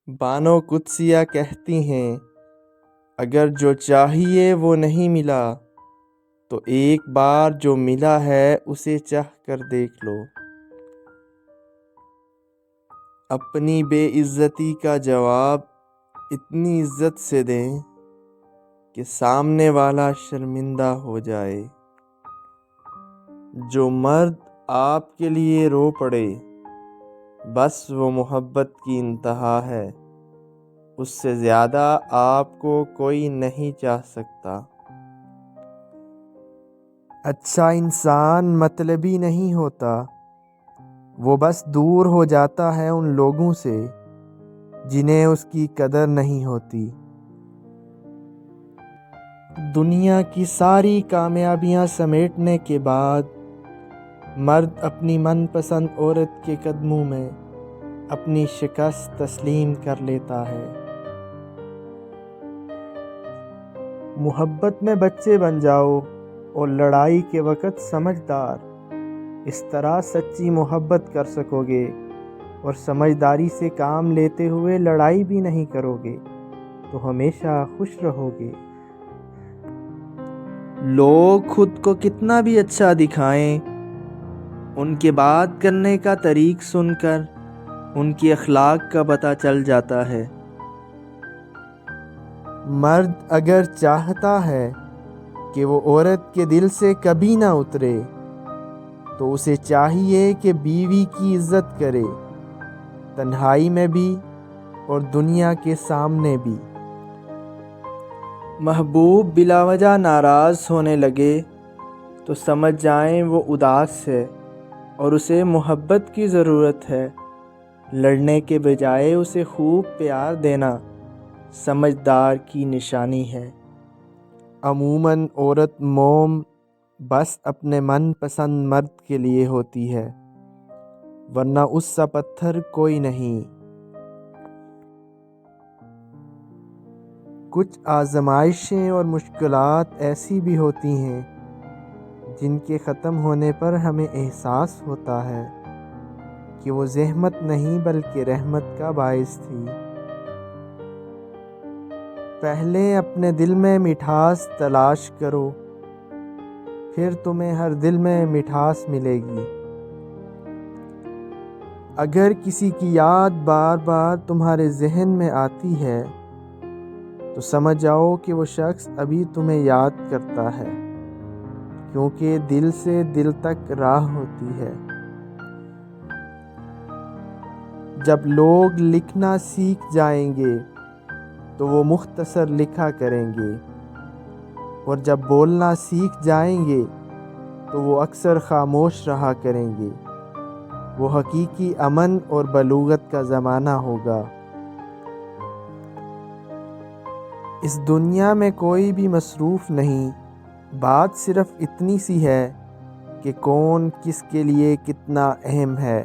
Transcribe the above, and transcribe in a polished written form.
بانو قدسیہ کہتی ہیں اگر جو چاہیے وہ نہیں ملا تو ایک بار جو ملا ہے اسے چاہ کر دیکھ لو۔ اپنی بے عزتی کا جواب اتنی عزت سے دیں کہ سامنے والا شرمندہ ہو جائے۔ جو مرد آپ کے لیے رو پڑے بس وہ محبت کی انتہا ہے، اس سے زیادہ آپ کو کوئی نہیں چاہ سکتا۔ اچھا انسان مطلبی نہیں ہوتا، وہ بس دور ہو جاتا ہے ان لوگوں سے جنہیں اس کی قدر نہیں ہوتی۔ دنیا کی ساری کامیابیاں سمیٹنے کے بعد مرد اپنی من پسند عورت کے قدموں میں اپنی شکست تسلیم کر لیتا ہے۔ محبت میں بچے بن جاؤ اور لڑائی کے وقت سمجھدار، اس طرح سچی محبت کر سکو گے اور سمجھداری سے کام لیتے ہوئے لڑائی بھی نہیں کرو گے تو ہمیشہ خوش رہو گے۔ لوگ خود کو کتنا بھی اچھا دکھائیں، ان کے بات کرنے کا طریق سن کر ان کی اخلاق کا پتہ چل جاتا ہے۔ مرد اگر چاہتا ہے کہ وہ عورت کے دل سے کبھی نہ اترے تو اسے چاہیے کہ بیوی کی عزت کرے، تنہائی میں بھی اور دنیا کے سامنے بھی۔ محبوب بلا وجہ ناراض ہونے لگے تو سمجھ جائیں وہ اداس ہے اور اسے محبت کی ضرورت ہے۔ لڑنے کے بجائے اسے خوب پیار دینا سمجھدار کی نشانی ہے۔ عموماً عورت موم بس اپنے من پسند مرد کے لیے ہوتی ہے، ورنہ اس سا پتھر کوئی نہیں۔ کچھ آزمائشیں اور مشکلات ایسی بھی ہوتی ہیں جن کے ختم ہونے پر ہمیں احساس ہوتا ہے کہ وہ زحمت نہیں بلکہ رحمت کا باعث تھی۔ پہلے اپنے دل میں مٹھاس تلاش کرو، پھر تمہیں ہر دل میں مٹھاس ملے گی۔ اگر کسی کی یاد بار بار تمہارے ذہن میں آتی ہے تو سمجھ جاؤ کہ وہ شخص ابھی تمہیں یاد کرتا ہے، کیونکہ دل سے دل تک راہ ہوتی ہے۔ جب لوگ لکھنا سیکھ جائیں گے تو وہ مختصر لکھا کریں گے، اور جب بولنا سیکھ جائیں گے تو وہ اکثر خاموش رہا کریں گے۔ وہ حقیقی امن اور بلوغت کا زمانہ ہوگا۔ اس دنیا میں کوئی بھی مصروف نہیں، بات صرف اتنی سی ہے کہ کون کس کے لیے کتنا اہم ہے۔